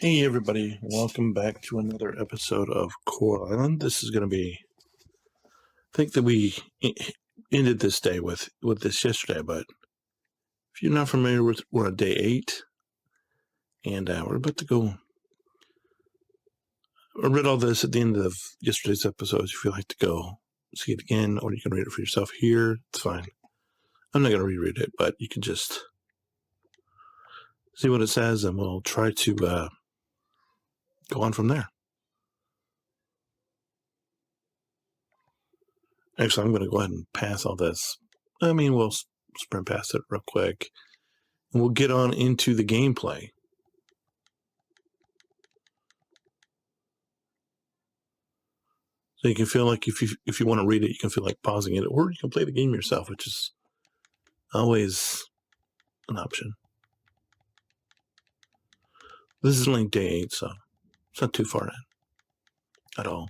Hey everybody, welcome back to another episode of Coral Island. This is going to be, I think that we ended this day with this yesterday, but if you're not familiar with, we're on day 8, and we're about to go. I read all this at the end of yesterday's episode. If you'd like to go see it again, or you can read it for yourself here, it's fine. I'm not going to reread it, but you can just see what it says, and we'll try to go on from there. Actually, I'm going to go ahead and pass all this. I mean, we'll sprint past it real quick, and we'll get on into the gameplay. So you can feel like if you want to read it, you can feel like pausing it, or you can play the game yourself, which is always an option. This is only day 8, so it's not too far in at all.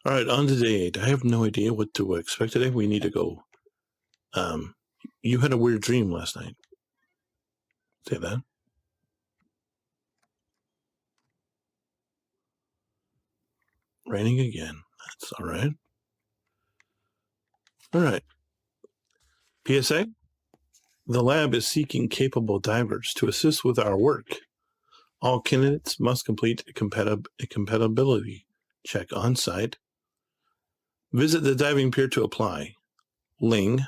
All right, on to day 8. I have no idea what to expect today. We need to go. You had a weird dream last night. Say that. Raining again. That's all right. All right. PSA. The lab is seeking capable divers to assist with our work. All candidates must complete a compatibility check on site. Visit the diving pier to apply. Ling,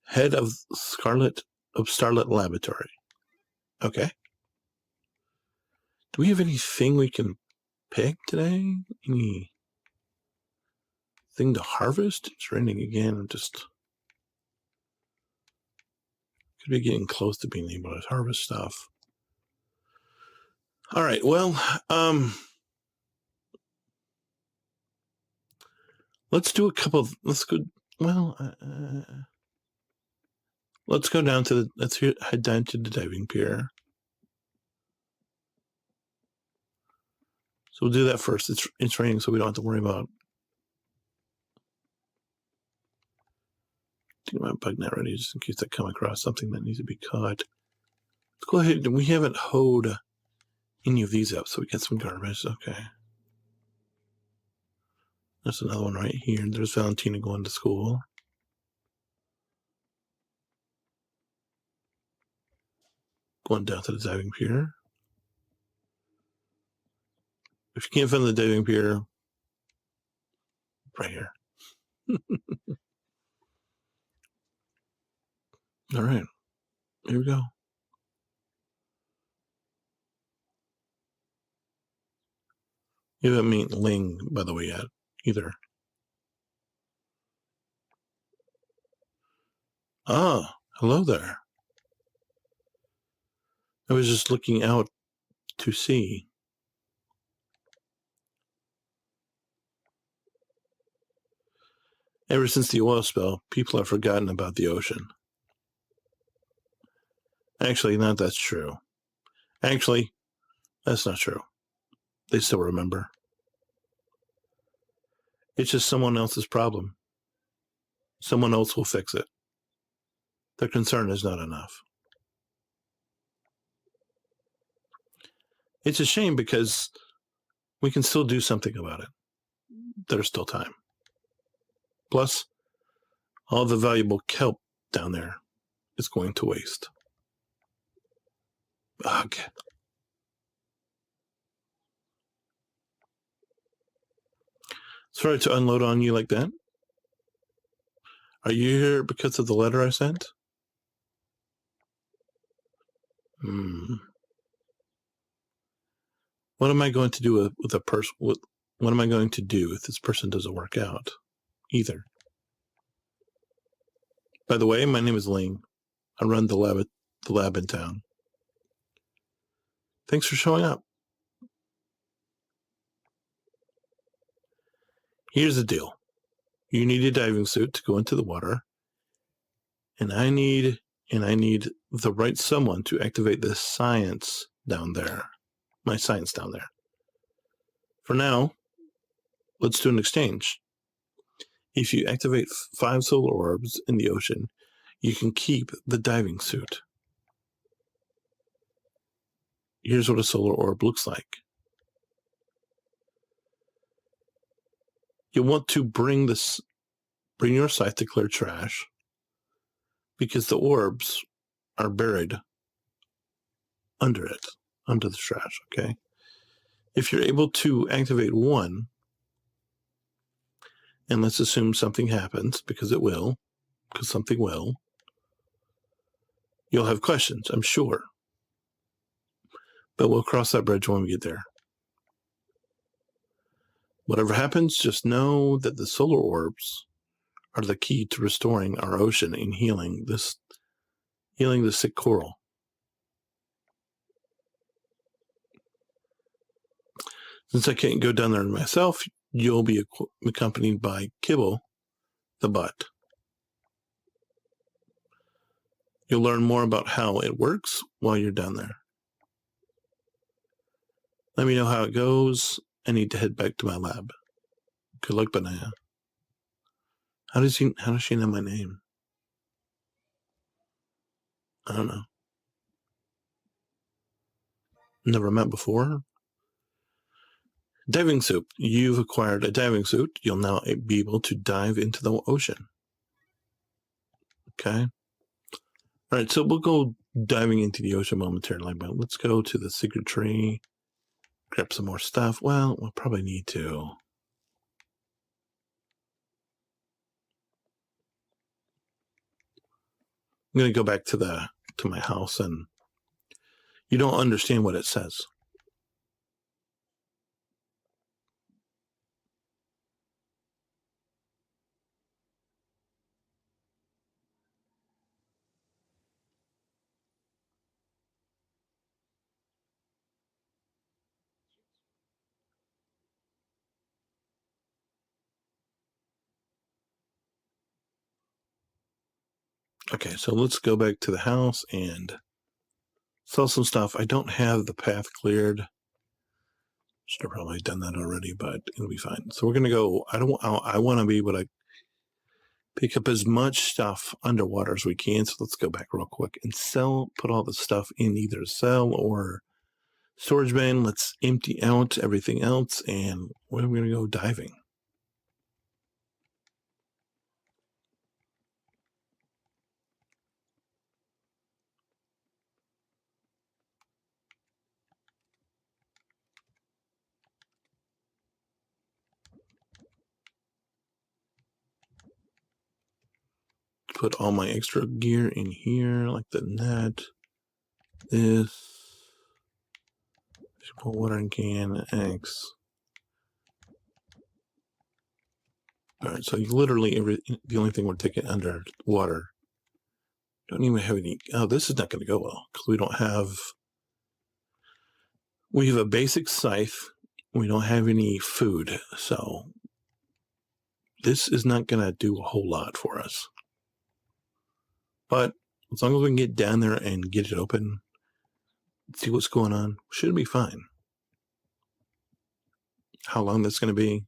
head of Starlit Laboratory. Okay. Do we have anything we can pick today? Any thing to harvest? It's raining again. I'm just could be getting close to being able to harvest stuff. All right. Well, let's do a couple. Let's go. Well, let's go down to the. Let's head down to the diving pier. So we'll do that first. It's raining, so we don't have to worry about. Get my bug net ready just in case I come across something that needs to be caught. Let's go ahead. We haven't hoed any of these up, so we get some garbage. Okay. There's another one right here. There's Valentina going to school. Going down to the diving pier. If you can't find the diving pier, right here. All right. Here we go. You haven't met Ling, by the way, yet, either. Ah, hello there. I was just looking out to sea. Ever since the oil spill, people have forgotten about the ocean. Actually, that's true. Actually, that's not true. They still remember. It's just someone else's problem. Someone else will fix it. Their concern is not enough. It's a shame because we can still do something about it. There's still time. Plus, all the valuable kelp down there is going to waste. Ugh. Sorry to unload on you like that. Are you here because of the letter I sent? What am I going to do with a person? What am I going to do if this person doesn't work out? Either. By the way, my name is Ling. I run the lab in town. Thanks for showing up. Here's the deal. You need a diving suit to go into the water, and I need the right someone to activate this science down there. My science down there. For now, let's do an exchange. If you activate 5 solar orbs in the ocean, you can keep the diving suit. Here's what a solar orb looks like. You'll want to bring your scythe to clear trash, because the orbs are buried under it, under the trash, okay? If you're able to activate 1, and let's assume something happens, because it will, because something will, you'll have questions, I'm sure. But we'll cross that bridge when we get there. Whatever happens, just know that the solar orbs are the key to restoring our ocean and healing the sick coral. Since I can't go down there myself, you'll be accompanied by Kibble, the butt. You'll learn more about how it works while you're down there. Let me know how it goes. I need to head back to my lab. Good luck, Banana. How does she know my name? I don't know. Never met before. Diving suit. You've acquired a diving suit. You'll now be able to dive into the ocean. Okay. All right, so we'll go diving into the ocean momentarily, but let's go to the secret tree, grab some more stuff. Well, we'll probably need to. I'm going to go back to my house, and you don't understand what it says. Okay, so let's go back to the house and sell some stuff. I don't have the path cleared. Should have probably done that already, but it'll be fine. So we're going to go. I want to be able to pick up as much stuff underwater as we can. So let's go back real quick and put all the stuff in either a cell or storage bin. Let's empty out everything else, and we're going to go diving. Put all my extra gear in here, like the net, this, put watering can, X. All right, so literally the only thing we're taking under water. Don't even have any. Oh, this is not going to go well because we don't have. We have a basic scythe. We don't have any food, so this is not going to do a whole lot for us. But as long as we can get down there and get it open, see what's going on, should be fine. How long that's going to be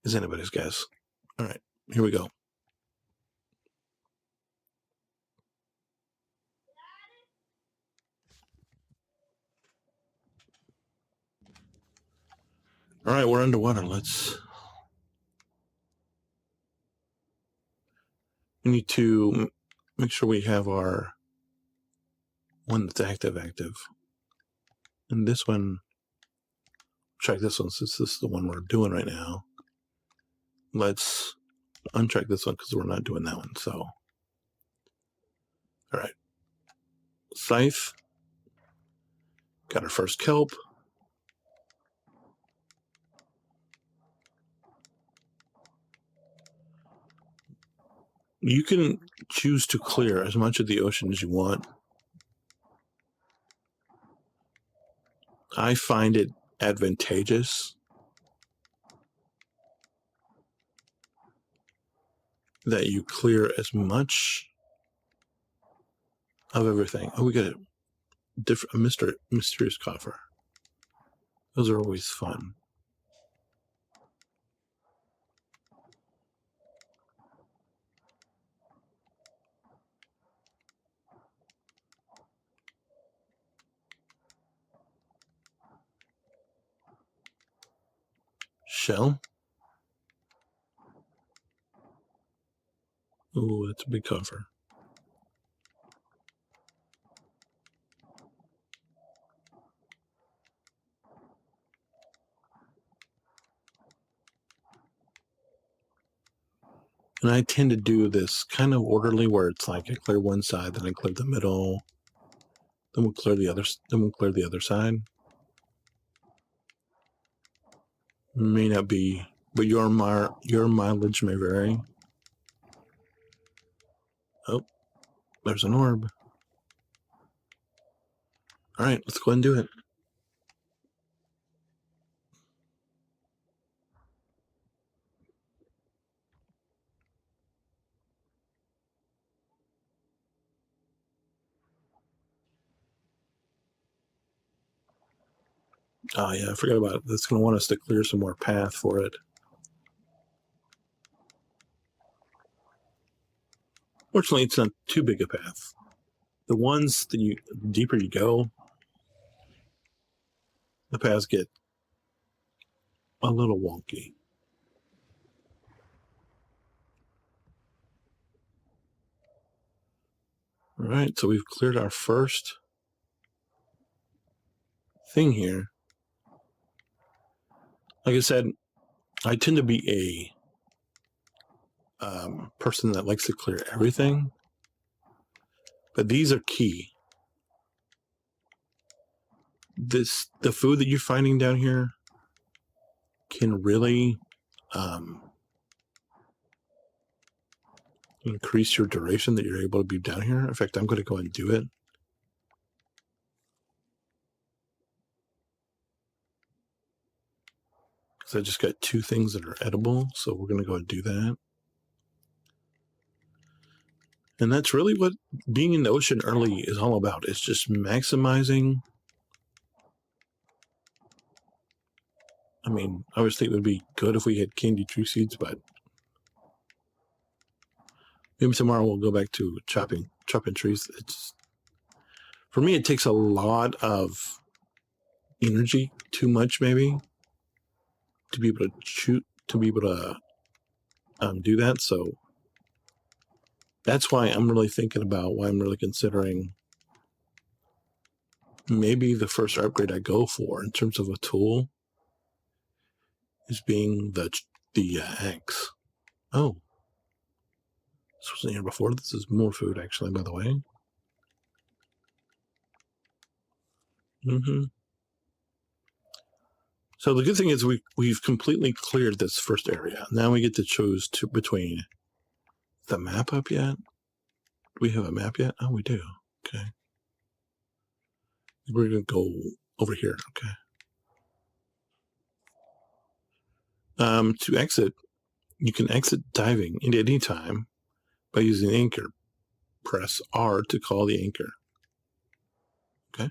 is anybody's guess. All right, here we go. All right, we're underwater. We need to make sure we have our one that's active. And this one, check this one since this is the one we're doing right now. Let's uncheck this one because we're not doing that one. So, all right. Scythe. Got our first kelp. You can choose to clear as much of the ocean as you want. I find it advantageous that you clear as much of everything. Oh, we got a mysterious coffer. Those are always fun. Shell. Oh, that's a big coffer. And I tend to do this kind of orderly where it's like I clear one side, then I clear the middle, then we'll clear the other side. May not be, but your mileage may vary. Oh, there's an orb. All right, let's go ahead and do it. Oh yeah, I forgot about it. That's going to want us to clear some more path for it. Fortunately, it's not too big a path. The ones that the deeper you go, the paths get a little wonky. All right, so we've cleared our first thing here. Like I said, I tend to be a person that likes to clear everything, but these are key. The food that you're finding down here can really increase your duration that you're able to be down here. In fact, I'm going to go ahead and do it. Because I just got 2 things that are edible, so we're going to go ahead and do that. And that's really what being in the ocean early is all about. It's just maximizing. I mean, obviously it would be good if we had candy tree seeds, but maybe tomorrow we'll go back to chopping trees. It's, for me, it takes a lot of energy, too much maybe, to be able to shoot, to be able to do that. So that's why I'm really thinking about, why I'm really considering maybe the first upgrade I go for in terms of a tool is being the axe. Oh, this wasn't here before. This is more food, actually, by the way. So the good thing is we've completely cleared this first area. Now we get to choose between the map up yet. Do we have a map yet? Oh, we do. Okay. We're going to go over here. Okay. To exit, you can exit diving at any time by using the anchor. Press R to call the anchor. Okay.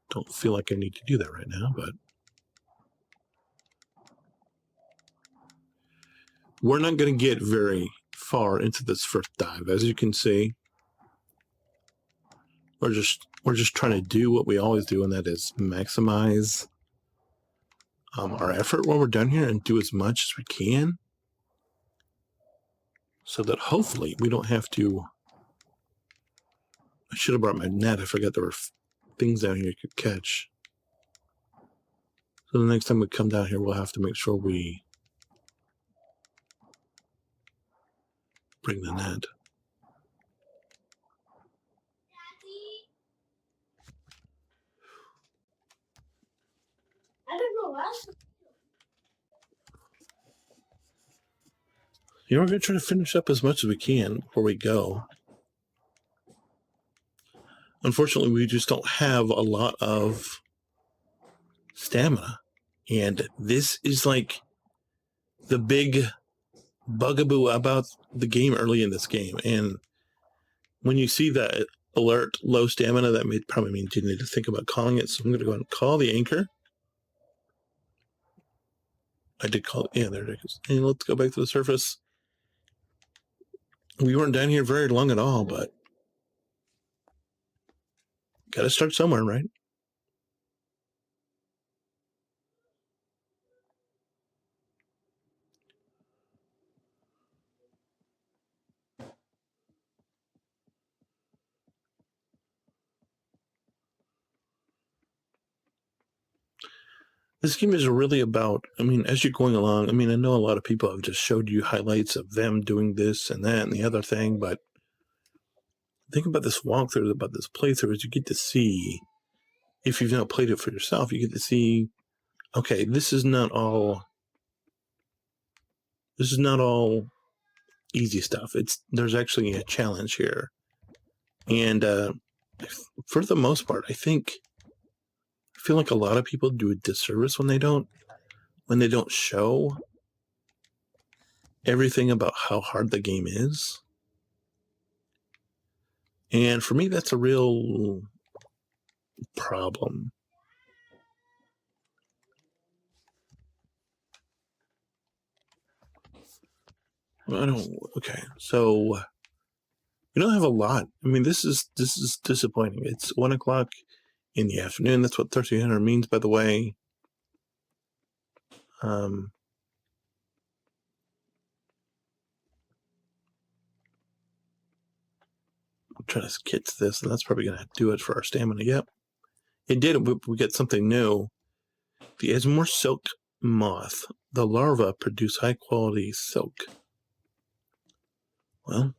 Don't feel like I need to do that right now, but we're not going to get very far into this first dive. As you can see, we're just trying to do what we always do, and that is maximize our effort while we're down here and do as much as we can, so that hopefully we don't have to. I should have brought my net. I forgot there were things down here you could catch. So the next time we come down here, we'll have to make sure we bring the net. I don't know what. You know, we're going to try to finish up as much as we can before we go. Unfortunately, we just don't have a lot of stamina. And this is like the big bugaboo about the game early in this game. And when you see that alert low stamina, that probably means you need to think about calling it. So I'm going to go ahead and call the anchor. I did call it. Yeah, there it is. And let's go back to the surface. We weren't down here very long at all, but got to start somewhere, right? This game is really about, as you're going along, I know a lot of people have just showed you highlights of them doing this and that and the other thing, but think about this walkthrough, about this playthrough, is you get to see, if you've not played it for yourself, you get to see, okay, this is not all easy stuff. There's actually a challenge here. And for the most part, I feel like a lot of people do a disservice when they don't show everything about how hard the game is. And for me, that's a real problem. Okay, so we don't have a lot. This is disappointing. It's 1 o'clock in the afternoon. That's what 1300 means, by the way. I'm trying to get to this, and that's probably going to do it for our stamina. Yep, it did. We get something new. The Esmore silk moth. The larvae produce high-quality silk. Well,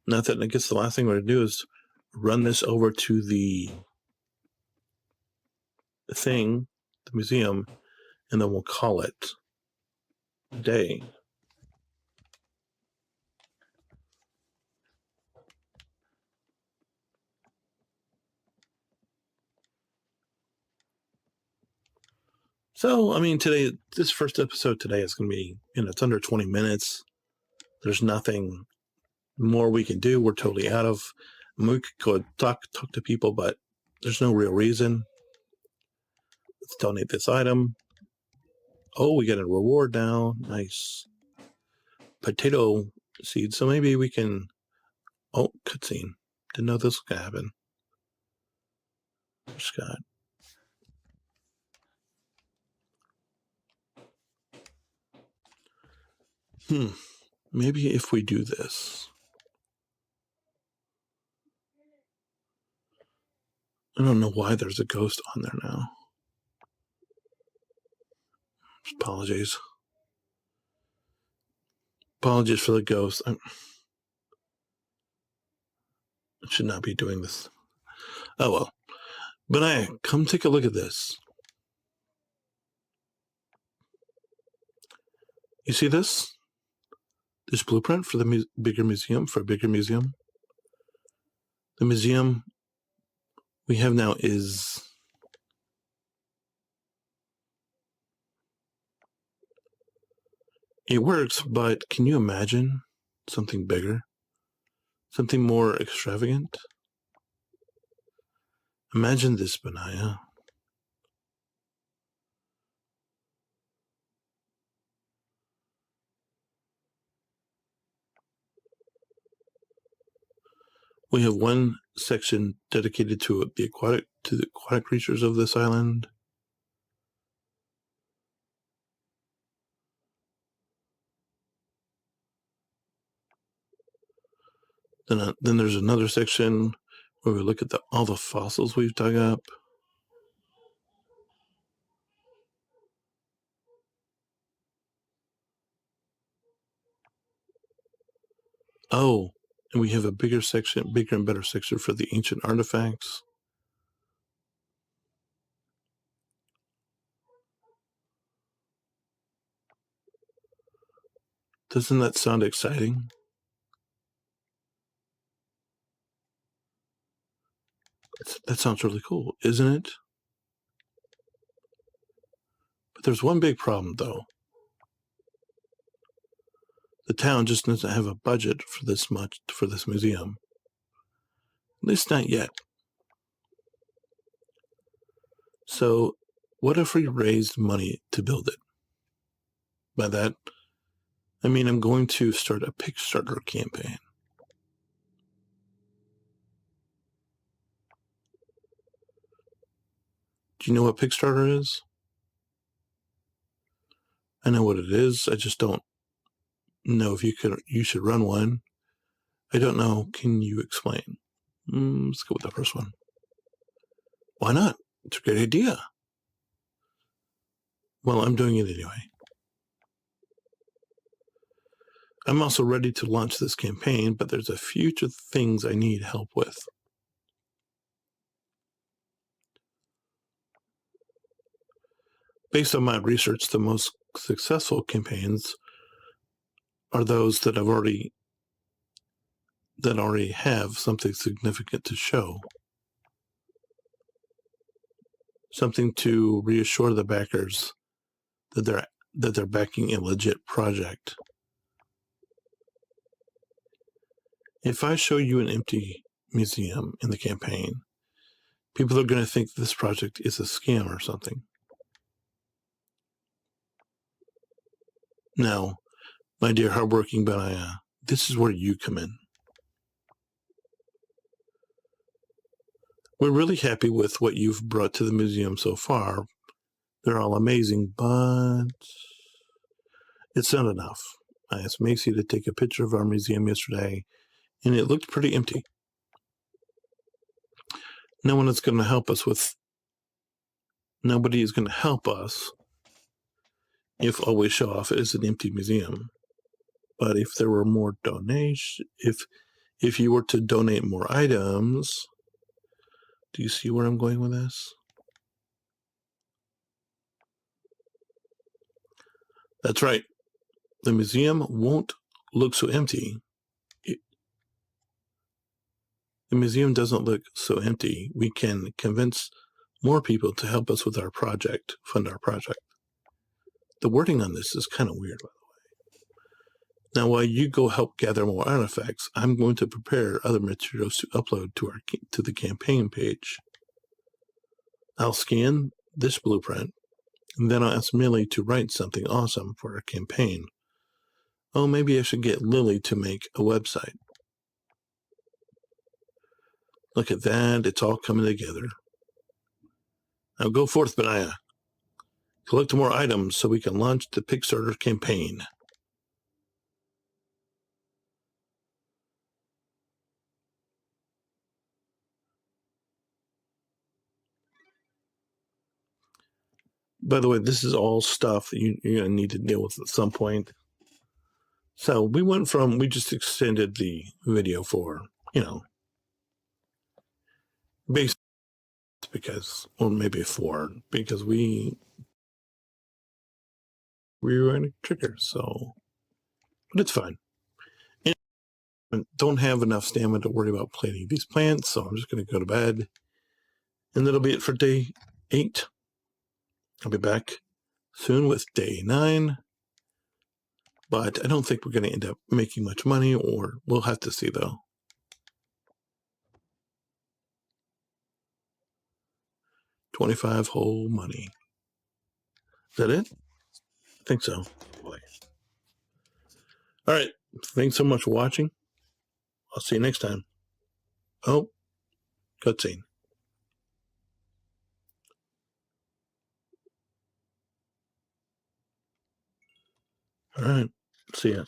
nothing. I guess the last thing we're going to do is run this over to the thing, the museum, and then we'll call it a day. So, today, this first episode today is going to be, it's under 20 minutes. There's nothing more we can do. We're totally out of. We could go talk to people, but there's no real reason. Let's donate this item. Oh, we get a reward now. Nice. Potato seeds. So maybe we can. Oh, cutscene. Didn't know this was going to happen. Scott. Maybe if we do this. I don't know why there's a ghost on there now. Apologies. Apologies for the ghost. I should not be doing this. Oh well. But come take a look at this. You see this? This blueprint for the bigger museum, for a bigger museum. The museum we have now is... It works, but can you imagine something bigger? Something more extravagant? Imagine this, Benaya. We have one section dedicated to the aquatic creatures of this island. Then there's another section where we look at all the fossils we've dug up. Oh, and we have a bigger and better section for the ancient artifacts. Doesn't that sound exciting? That sounds really cool, isn't it? But there's one big problem, though. The town just doesn't have a budget for this museum. At least not yet. So what if we raised money to build it? By that, I mean I'm going to start a Kickstarter campaign. Do you know what Kickstarter is? I know what it is. I just don't know if you should run one. I don't know. Can you explain? Let's go with the first one. Why not? It's a great idea. Well, I'm doing it anyway. I'm also ready to launch this campaign, but there's a few things I need help with. Based on my research, the most successful campaigns are those that already have something significant to show. Something to reassure the backers that they're backing a legit project. If I show you an empty museum in the campaign, people are going to think this project is a scam or something. Now, my dear hardworking Benaiah, this is where you come in. We're really happy with what you've brought to the museum so far. They're all amazing, but it's not enough. I asked Macy to take a picture of our museum yesterday, and it looked pretty empty. Nobody is going to help us if all we show off is an empty museum. But if there were more donations, if you were to donate more items, do you see where I'm going with this? That's right. The museum won't look so empty. The museum doesn't look so empty. We can convince more people to help us with our project, fund our project. The wording on this is kind of weird, by the way. Now, while you go help gather more artifacts, I'm going to prepare other materials to upload to the campaign page. I'll scan this blueprint, and then I'll ask Millie to write something awesome for our campaign. Oh, maybe I should get Lily to make a website. Look at that. It's all coming together. Now go forth, Benaiah. Collect more items so we can launch the Kickstarter campaign. By the way, this is all stuff that you're going to need to deal with at some point. So we just extended the video for, basically because we were in a trigger, so, but it's fine. And don't have enough stamina to worry about planting these plants, so I'm just going to go to bed. And that'll be it for day 8. I'll be back soon with day 9. But I don't think we're going to end up making much money, or we'll have to see, though. $25 whole money. Is that it? I think so. Boy. All right. Thanks so much for watching. I'll see you next time. Oh, cutscene. All right. See ya.